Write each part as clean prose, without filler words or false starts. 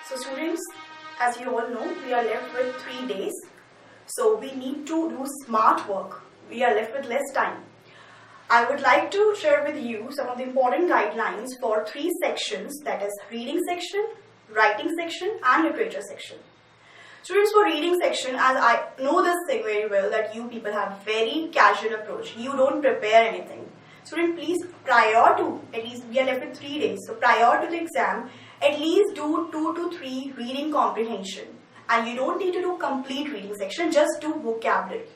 So students, as you all know, we are left with 3 days. So we need to do smart work. We are left with less time. I would like to share with you some of the important guidelines for 3 sections, that is reading section, writing section and literature section. Students, for reading section, as I know this thing very well, that you people have very casual approach. You don't prepare anything. Student, please, prior to, at least we are left with 3 days. So prior to the exam, at least do 2 to 3 reading comprehension. And you don't need to do complete reading section, just do vocabulary.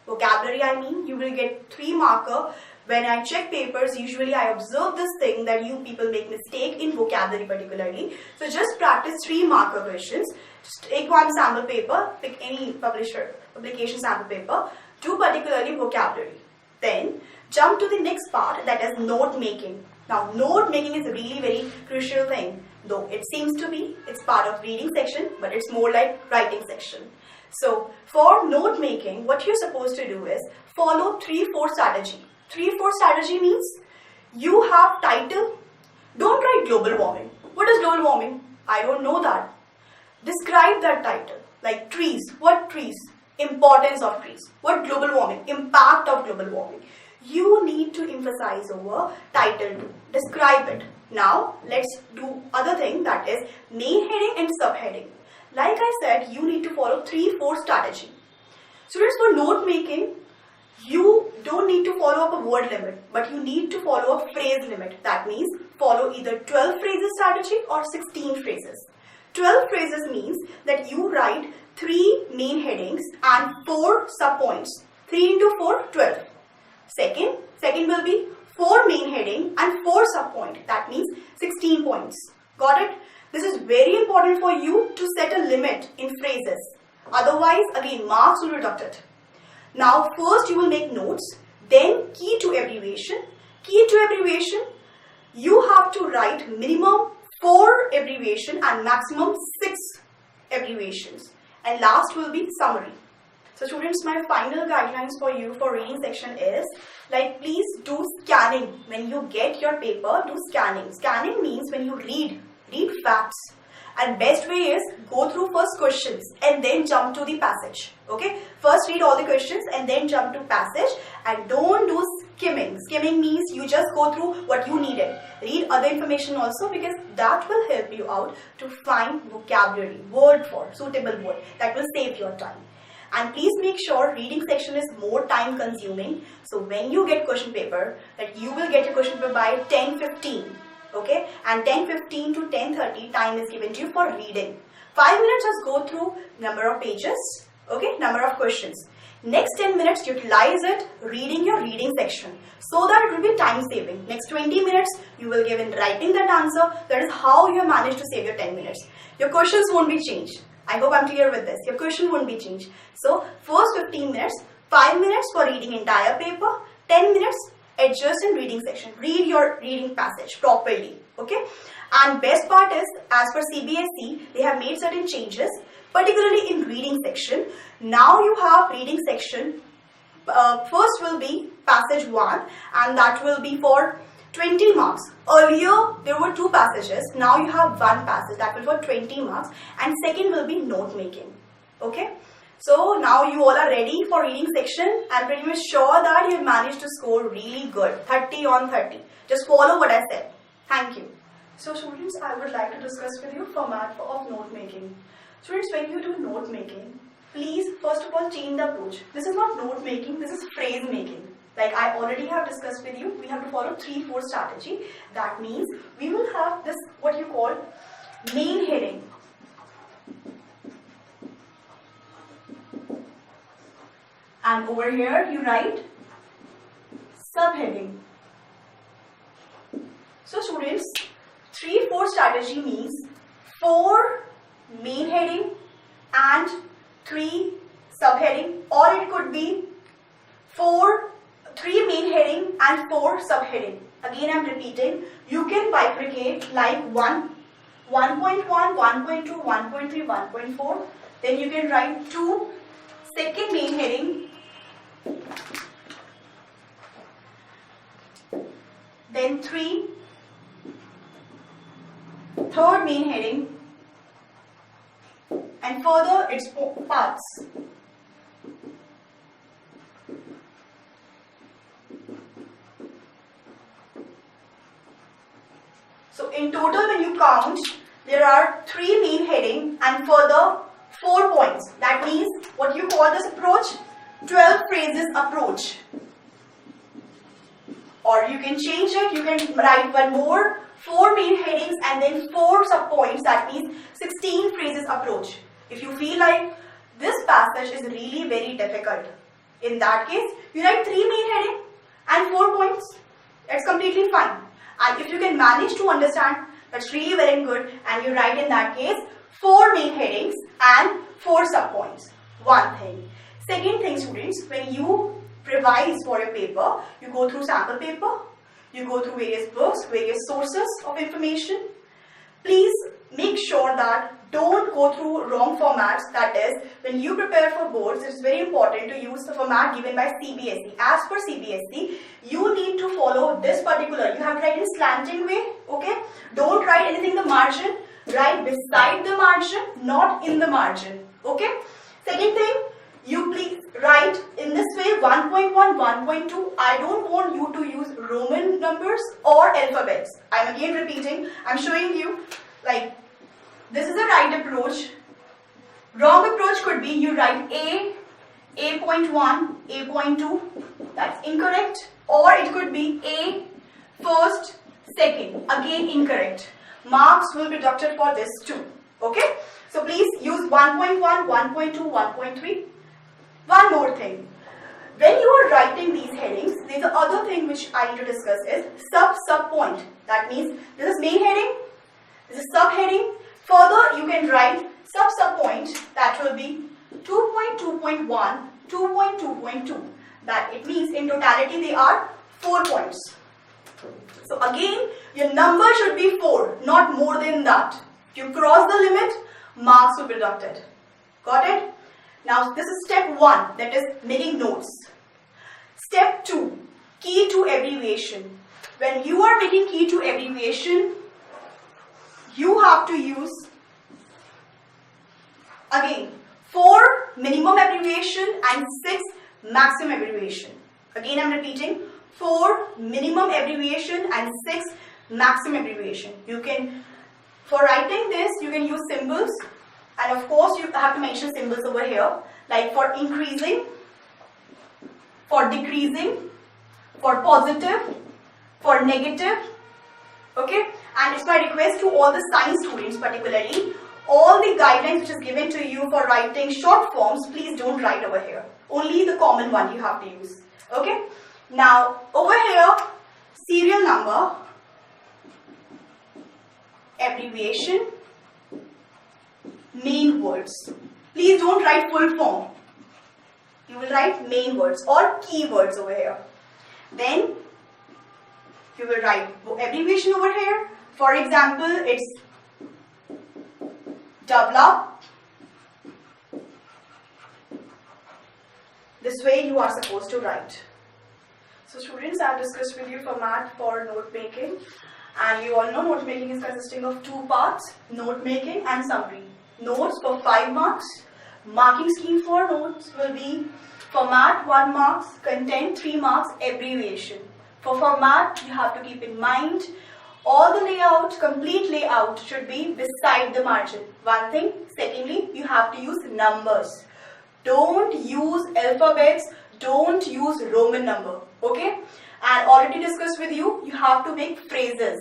Vocabulary, I mean, you will get 3 marker. When I check papers, usually I observe this thing that you people make mistake in vocabulary particularly. So just practice 3 marker questions. Just take one sample paper, pick any publication sample paper, do particularly vocabulary. Then jump to the next part, that is note making. Now note making is a really very crucial thing. Though it seems to be, it's part of reading section, but it's more like writing section. So for note making, what you're supposed to do is follow 3-4 strategy. 3-4 strategy means you have title. Don't write global warming. What is global warming? I don't know that. Describe that title. Like trees. What trees? Importance of trees. What global warming? Impact of global warming. You need to emphasize over title 2. Describe it. Now let's do other thing, that is main heading and subheading. Like I said, you need to follow 3-4 strategy. Students, for note making, you don't need to follow up a word limit, but you need to follow a phrase limit. That means follow either 12 phrases strategy or 16 phrases. 12 phrases means that you write 3 main headings and 4 subpoints. 3 into 4, 12. Second will be 4 main heading and 4 subpoint. That means 16 points. Got it? This is very important for you to set a limit in phrases. Otherwise, again, marks will be deducted. Now, first you will make notes, then key to abbreviation. Key to abbreviation, you have to write minimum 4 abbreviation and maximum 6 abbreviations. And last will be summary. So students, my final guidelines for you for reading section is, like, please do scanning. When you get your paper, do scanning. Scanning means when you read facts. And best way is go through first questions and then jump to the passage. Okay? First read all the questions and then jump to passage, and don't do skimming. Skimming means you just go through what you needed. Read other information also, because that will help you out to find vocabulary, word for suitable word. That will save your time. And please make sure reading section is more time consuming. So when you get question paper, that you will get your question paper by 10:15. Okay, and 10:15 to 10:30 time is given to you for reading. 5 minutes just go through number of pages, okay, number of questions. Next 10 minutes utilize it reading your reading section, so that it will be time saving. Next 20 minutes you will give in writing that answer. That is how you have managed to save your 10 minutes. Your questions won't be changed. I hope I'm clear with this. Your question won't be changed. So first 15 minutes, 5 minutes for reading entire paper, 10 minutes adjust in reading section. Read your reading passage properly. Okay. And best part is, as per CBSE, they have made certain changes, particularly in reading section. Now you have reading section. First will be passage 1, and that will be for 20 marks. Earlier there were 2 passages. Now you have 1 passage that will be for 20 marks. And second will be note making. Okay. So now you all are ready for reading section. I'm pretty much sure that you have managed to score really good. 30 on 30. Just follow what I said. Thank you. So students, I would like to discuss with you format of note making. Students, when you do note making, please first of all change the approach. This is not note making, this is phrase making. Like I already have discussed with you, we have to follow 3-4 strategy. That means we will have this, what you call main heading. And over here you write subheading. So students, 3-4 strategy means 4 main heading and 3 subheading, or it could be 3 main heading and 4 subheading. Again I'm repeating, you can bifurcate like 1, 1.1, 1.2, 1.3, 1.4. Then you can write 2 second main heading, then 3 third main heading, and further its parts. So in total, when you count, there are 3 main heading and further 4 points. That means what you call this approach? 12 phrases approach. Or you can change it, you can write one more, 4 main headings and then 4 sub-points. That means 16 phrases approach. If you feel like this passage is really very difficult, in that case, you write 3 main heading and 4 points. It's completely fine. And if you can manage to understand, that's really very good, and you write in that case 4 main headings and 4 sub-points. One thing. Second thing, students, when you revise for your paper, you go through sample paper, you go through various books, various sources of information. Please make sure that don't go through wrong formats. That is, when you prepare for boards, it's very important to use the format given by CBSE. As per CBSE, you need to follow this particular. You have to write in slanting way, okay? Don't write anything in the margin. Write beside the margin, not in the margin, okay? Second thing, you please write in this way 1.1, 1.2. I don't want you to use Roman numbers or alphabets. I'm again repeating. I'm showing you like this is a right approach. Wrong approach could be you write A.1, A.2. That's incorrect. Or it could be A, first, second. Again incorrect. Marks will be deducted for this too. Okay? So please use 1.1, 1.2, 1.3. One more thing. When you are writing these headings, there's the other thing which I need to discuss is sub-point. That means this is main heading, this is sub-heading. Further, you can write sub-point that will be 2.2.1, 2.2.2. That it means in totality they are 4 points. So again, your number should be 4, not more than that. If you cross the limit, marks will be deducted. Got it? Now this is step 1, that is making notes. Step 2, key to abbreviation. When you are making key to abbreviation, you have to use again 4 minimum abbreviation and 6 maximum abbreviation. Again I'm repeating, 4 minimum abbreviation and 6 maximum abbreviation. You can, for writing this, you can use symbols. And of course, you have to mention symbols over here, like for increasing, for decreasing, for positive, for negative. Okay? And it's my request to all the science students particularly, all the guidelines which is given to you for writing short forms, please don't write over here. Only the common one you have to use. Okay? Now, over here, serial number, abbreviation, main words. Please don't write full form. You will write main words or keywords over here. Then you will write abbreviation over here. For example, it's develop. This way you are supposed to write. So students, I have discussed with you format for note making, and you all know note making is consisting of 2 parts, note making and summary. Notes for 5 marks. Marking scheme for notes will be format 1 marks, content 3 marks, abbreviation. For format, you have to keep in mind all the layout, complete layout should be beside the margin. One thing. Secondly, you have to use numbers. Don't use alphabets, don't use Roman number. Okay? And already discussed with you, you have to make phrases.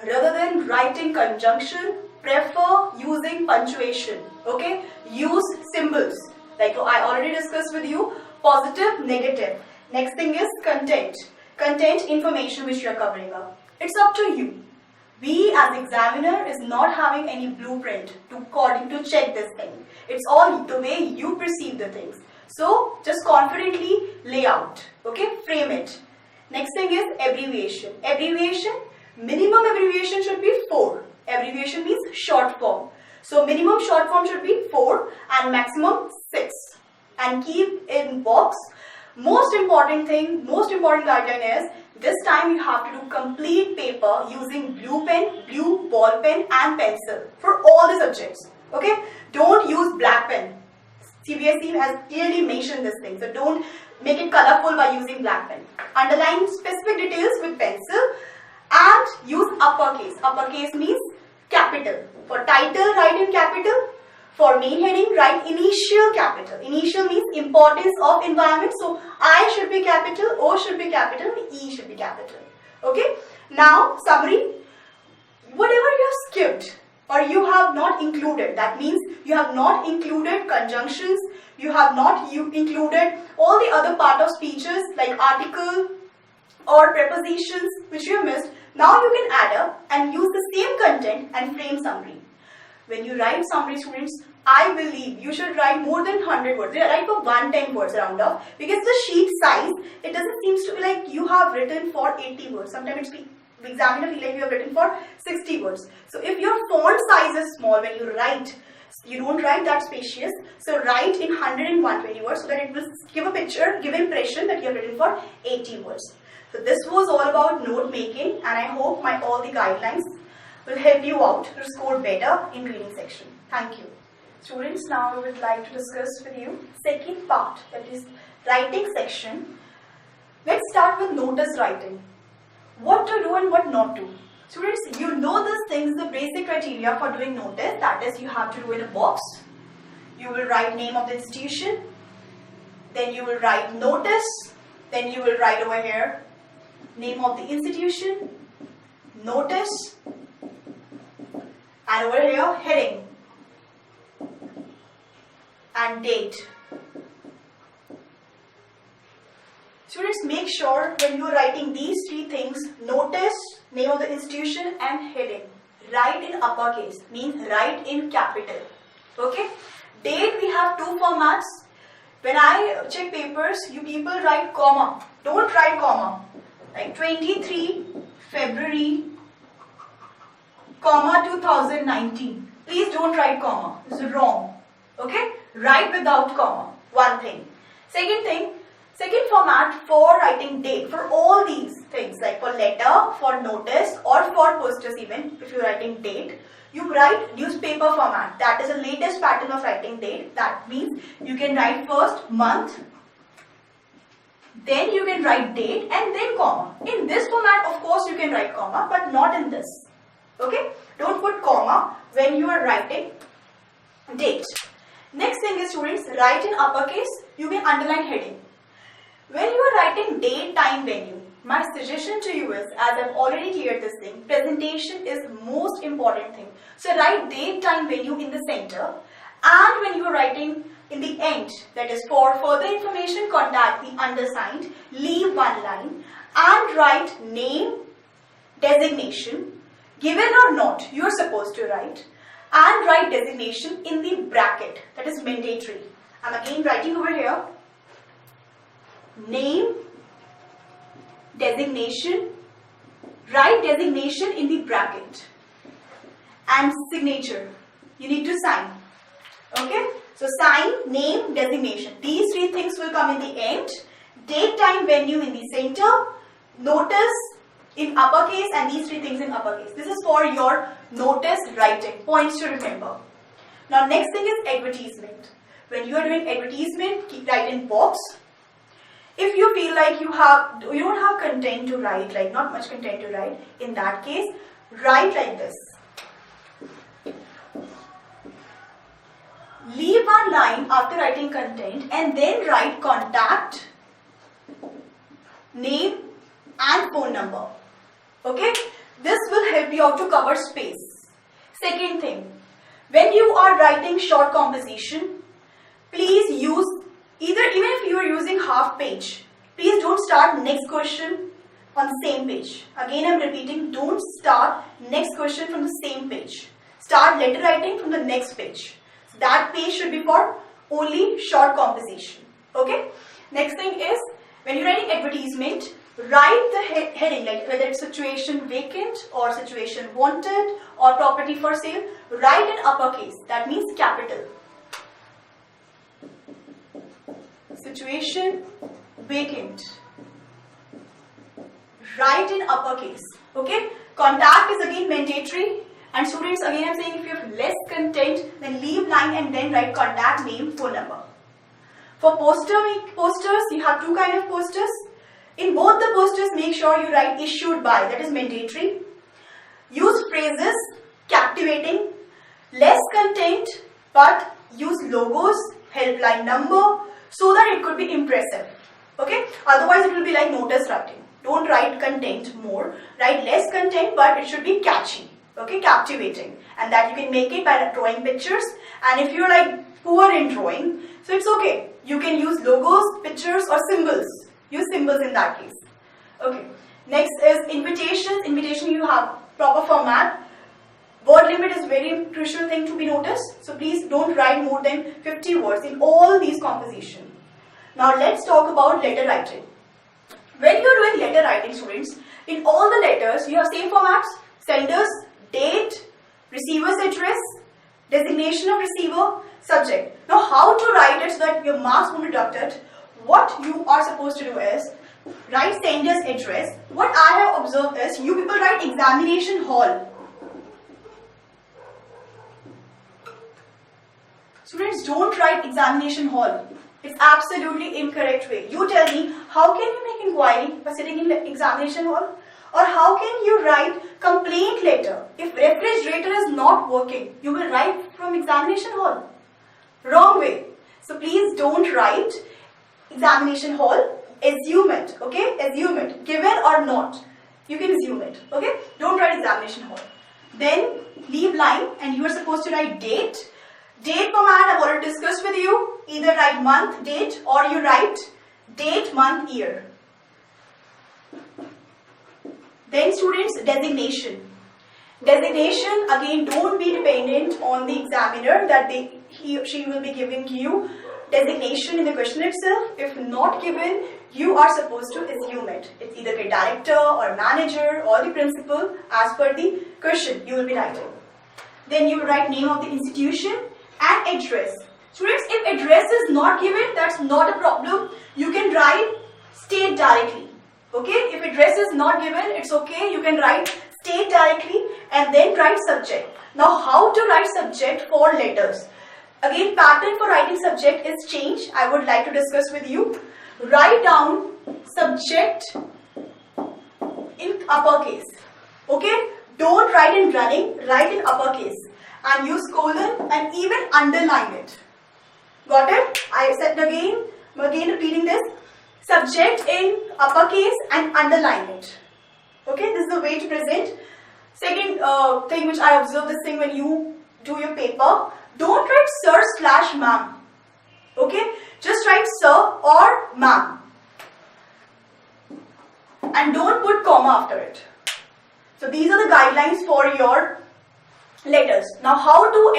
Rather than writing conjunction, prefer using punctuation. Okay? Use symbols. Like I already discussed with you, positive, negative. Next thing is content. Content information which you are covering up. It's up to you. We as examiner is not having any blueprint to check this thing. It's all the way you perceive the things. So just confidently lay out. Okay? Frame it. Next thing is abbreviation. Abbreviation, minimum abbreviation should be 4. Abbreviation means short form. So minimum short form should be 4 and maximum 6. And keep in box. Most important thing, most important guideline is this time you have to do complete paper using blue pen, blue ball pen and pencil for all the subjects. Okay, don't use black pen. CBSE has clearly mentioned this thing, so don't make it colorful by using black pen. Underline specific details with pencil and use uppercase. Uppercase means capital. For title, write in capital. For main heading, write initial capital. Initial means importance of environment. So I should be capital, O should be capital, E should be capital. Okay. Now summary. Whatever you have skipped or you have not included, that means you have not included conjunctions, you have not included all the other part of speeches like article or prepositions which you have missed. Now you can add up and use the same content and frame summary. When you write summary, students, I believe you should write more than 100 words. Write for 110 words round off, because the sheet size, it doesn't seem to be like you have written for 80 words. Sometimes the examiner feel like you have written for 60 words. So if your font size is small when you write, you don't write that spacious. So write in 100 and 120 words so that it will give a picture, give impression that you have written for 80 words. So this was all about note making, and I hope all the guidelines will help you out to score better in reading section. Thank you. Students, now we would like to discuss with you second part, that is writing section. Let's start with notice writing. What to do and what not to. Students, you know these things, the basic criteria for doing notice, that is you have to do in a box. You will write name of the institution, then you will write notice, then you will write over here name of the institution, notice, and over here heading and date. Students, make sure when you are writing these three things, notice, name of the institution and heading, write in uppercase, means write in capital. Okay? Date, we have two formats. When I check papers, you people write comma. Don't write comma. Like 23 February, comma 2019. Please don't write comma. This is wrong. Okay? Write without comma. One thing. Second format for writing date. For all these things, like for letter, for notice, or for posters even, if you're writing date, you write newspaper format. That is the latest pattern of writing date. That means you can write first month, then you can write date and then comma. In this format, of course, you can write comma, but not in this. Okay? Don't put comma when you are writing date. Next thing is, students, write in uppercase. You can underline heading. When you are writing date, time, venue, my suggestion to you is, as I've already cleared this thing, presentation is most important thing. So write date, time, venue in the center, and when you are writing in the end, that is for further information, contact the undersigned, leave one line and write name, designation, given or not, you are supposed to write, and write designation in the bracket, that is mandatory. I'm again writing over here, name, designation, write designation in the bracket, and signature. You need to sign. Okay? So sign, name, designation. These three things will come in the end. Date, time, venue in the center, notice in uppercase, and these three things in uppercase. This is for your notice writing. Points to remember. Now next thing is advertisement. When you are doing advertisement, write in box. If you feel like you don't have content to write, like not much content to write, in that case, write like this. Leave one line after writing content and then write contact, name and phone number. Okay? This will help you out to cover space. Second thing, when you are writing short composition, please use even if you are using half page, please don't start next question on the same page. Again, I'm repeating, don't start next question from the same page. Start letter writing from the next page. So that page should be for only short composition. Okay? Next thing is, when you're writing advertisement, write the heading, like whether it's situation vacant or situation wanted or property for sale, write in uppercase. That means capital. Situation vacant. Write in uppercase. Okay? Contact is again mandatory, And students, again I'm saying if you have less content, then leave blank and then write contact name, phone number. For posters, you have two kind of posters. In both the posters, make sure you write issued by, that is mandatory. Use phrases, captivating, less content, but use logos, helpline number, so that it could be impressive. Okay? Otherwise, it will be like notice writing. Don't write content more. Write less content, but it should be catchy. Okay? Captivating. And that you can make it by drawing pictures. And if you're like poor in drawing, so it's okay. You can use logos, pictures, or symbols. Use symbols in that case. Okay. Next is invitations. Invitation, you have proper format. Word limit is very crucial thing to be noticed. So please don't write more than 50 words in all these compositions. Now let's talk about letter writing. When you're doing letter writing, students, in all the letters you have same formats: senders, date, receiver's address, designation of receiver, subject. Now how to write it so that your marks won't be deducted? What you are supposed to do is write sender's address. What I have observed is you people write examination hall. Students, don't write examination hall. It's absolutely incorrect way. You tell me, how can you make inquiry by sitting in the examination hall? Or how can you write complaint letter? If refrigerator is not working, you will write from examination hall. Wrong way. So please don't write examination hall. Assume it. Okay? Assume it. Given or not. You can assume it. Okay? Don't write examination hall. Then leave line and you are supposed to write date. Date format I've already discussed with you. Either write month, date, or you write date, month, year. Then students, designation. Designation, again, don't be dependent on the examiner that he or she will be giving you designation in the question itself. If not given, you are supposed to assume it. It's either a director or manager or the principal as per the question you will be writing. Then you will write name of the institution and address. Students, if address is not given, that's not a problem. You can write state directly. Okay, if address is not given, it's okay. You can write state directly and then write subject. Now, how to write subject for letters? Again, pattern for writing subject is changed. I would like to discuss with you. Write down subject in uppercase. Okay, don't write in running, write in uppercase. And use colon and even underline it. Got it? I said again repeating this. Subject in uppercase and underline it. Okay, this is the way to present. Second thing which I observe this thing when you do your paper. Don't write sir/ma'am. Okay, just write sir or ma'am. And don't put comma after it. So these are the guidelines for your letters. Now how to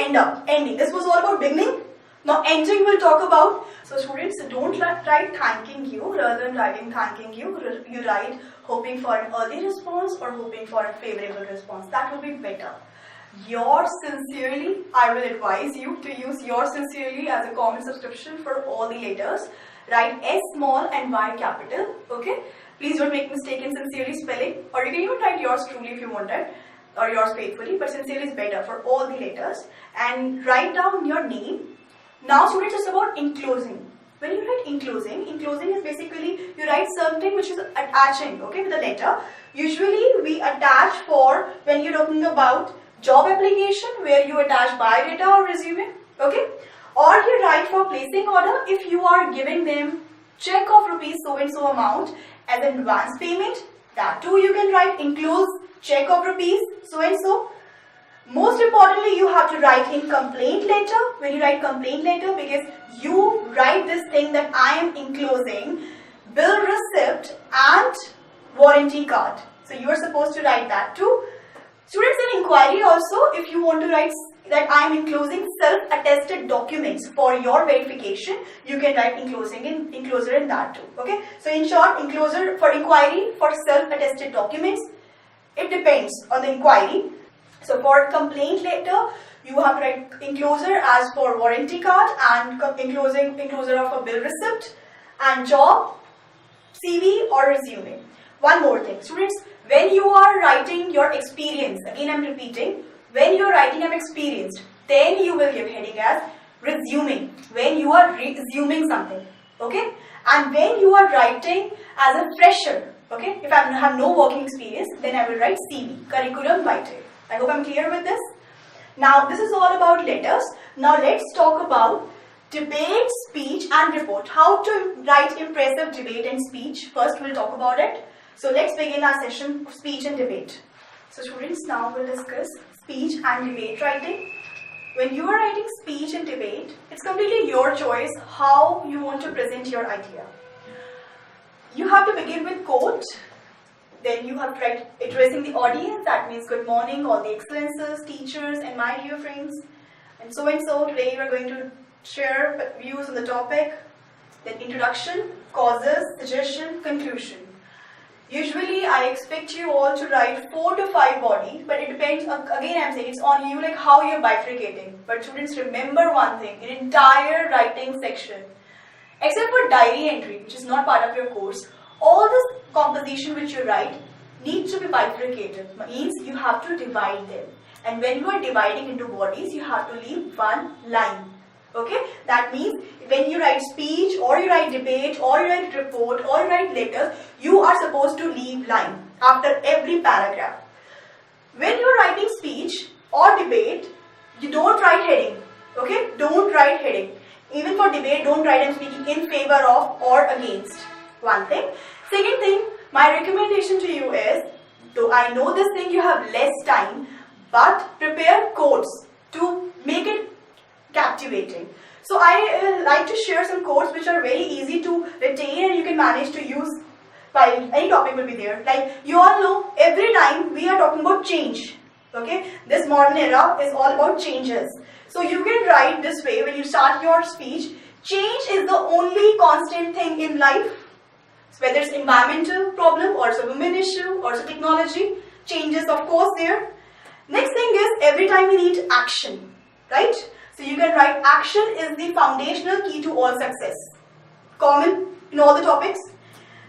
ending. This was all about beginning. Now ending we'll talk about. So students, don't write thanking you. Rather than writing thanking you, you write hoping for an early response or hoping for a favorable response. That will be better. Yours sincerely, I will advise you to use yours sincerely as a common subscription for all the letters. Write S small and Y capital. Okay. Please don't make mistake in sincerely spelling. Or you can even write yours truly if you want it. Or yours faithfully, but sincerely is better for all the letters. And write down your name. Now students, it's about enclosing. When you write enclosing is basically you write something which is attaching, okay, with a letter. Usually we attach for when you're talking about job application where you attach biodata or resume, okay. Or you write for placing order if you are giving them check of rupees so and so amount as an advance payment. That too you can write enclose check of rupees so and so. Most importantly, you have to write in complaint letter. When you write complaint letter, because you write this thing that I am enclosing bill receipt and warranty card. So you are supposed to write that too. Students, in inquiry also, if you want to write that I am enclosing self-attested documents for your verification, you can write enclosure in that too. Okay. So in short, enclosure for inquiry for self-attested documents. It depends on the inquiry. So for complaint letter, you have to write enclosure as for warranty card and enclosure of a bill receipt and job, CV or resume. One more thing, students, when you are writing your experience, again I'm repeating, When you are writing I'm experienced, then you will give heading as resuming, when you are resuming something, okay? And when you are writing as a fresher, okay, if I have no working experience, then I will write CV, curriculum vitae. I hope I'm clear with this. Now this is all about letters. Now let's talk about debate, speech and report. How to write impressive debate and speech. First we'll talk about it. So let's begin our session of speech and debate. So students, now we'll discuss speech and debate writing. When you are writing speech and debate, it's completely your choice how you want to present your idea. You have to begin with quote, then you have to write addressing the audience, that means good morning, all the excellences, teachers and my dear friends. And so, today we are going to share views on the topic, then introduction, causes, suggestion, conclusion. Usually I expect you all to write 4 to 5 bodies, but it depends, again I'm saying it's on you, like how you're bifurcating. But students, remember one thing, an entire writing section, except for diary entry, which is not part of your course, all this composition which you write needs to be bifurcated, means you have to divide them. And when you are dividing into bodies, you have to leave one line. Okay, that means when you write speech or you write debate or you write report or you write letters, you are supposed to leave line after every paragraph. When you are writing speech or debate, you don't write heading. Okay, don't write heading. Even for debate, don't write I'm speaking in favor of or against. One thing. Second thing, my recommendation to you is, though I know this thing you have less time, but prepare quotes to make it captivating. So I like to share some quotes which are very easy to retain and you can manage to use while any topic will be there. Like you all know, every time we are talking about change. Okay, this modern era is all about changes. So you can write this way when you start your speech. Change is the only constant thing in life. So whether it's environmental problem or it's a women issue or it's a technology, changes of course there. Next thing is every time we need action, right? So you can write action is the foundational key to all success. Common in all the topics.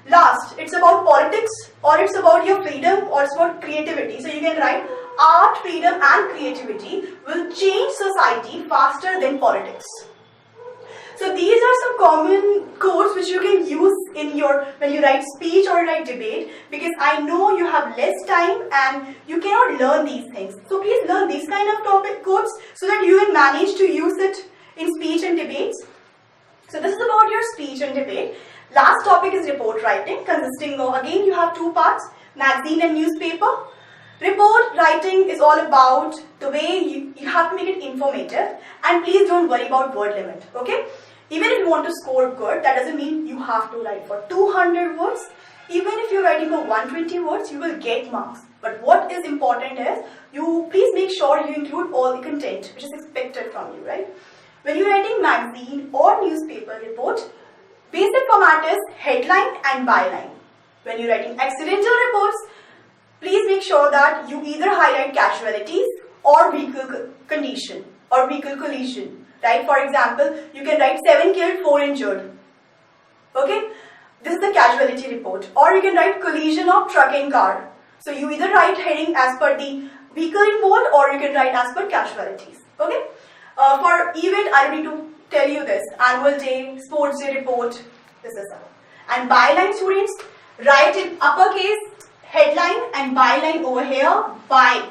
Last, it's about politics or it's about your freedom or it's about creativity. So you can write art, freedom and creativity will change society faster than politics. So these are some common quotes which you can use in when you write speech or write debate, because I know you have less time and you cannot learn these things. So please learn these kind of topic quotes so that you will manage to use it in speech and debates. So this is about your speech and debate. Last topic is report writing, consisting of, again you have 2 parts, magazine and newspaper. Report writing is all about the way you have to make it informative, and please don't worry about word limit, okay? Even if you want to score good, that doesn't mean you have to write for 200 words. Even if you're writing for 120 words, you will get marks. But what is important is, you please make sure you include all the content which is expected from you, right? When you're writing magazine or newspaper report, basic format is headline and byline. When you're writing accidental reports, please make sure that you either highlight casualties or vehicle condition or vehicle collision. Right? For example, you can write 7 killed, 4 injured. Okay? This is the casualty report. Or you can write collision of truck and car. So you either write heading as per the vehicle involved or you can write as per casualties. Okay? For event, I don't need to tell you this. Annual day, sports day report. This is all. And byline, students, write in uppercase, headline and byline over here, by.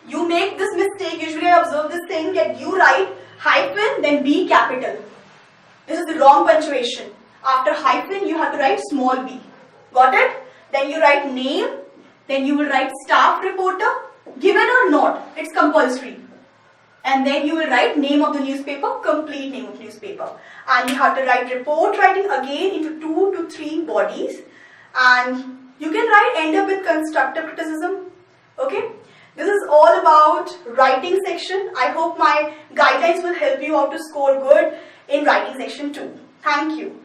You make this mistake, usually I observe this thing, that you write hyphen then B capital. This is the wrong punctuation. After hyphen you have to write small b. Got it? Then you write name, then you will write staff reporter, given or not, it's compulsory. And then you will write name of the newspaper, complete name of newspaper. And you have to write report writing again into 2 to 3 bodies. And you can end up with constructive criticism. Okay? This is all about writing section. I hope my guidelines will help you out to score good in writing section too. Thank you.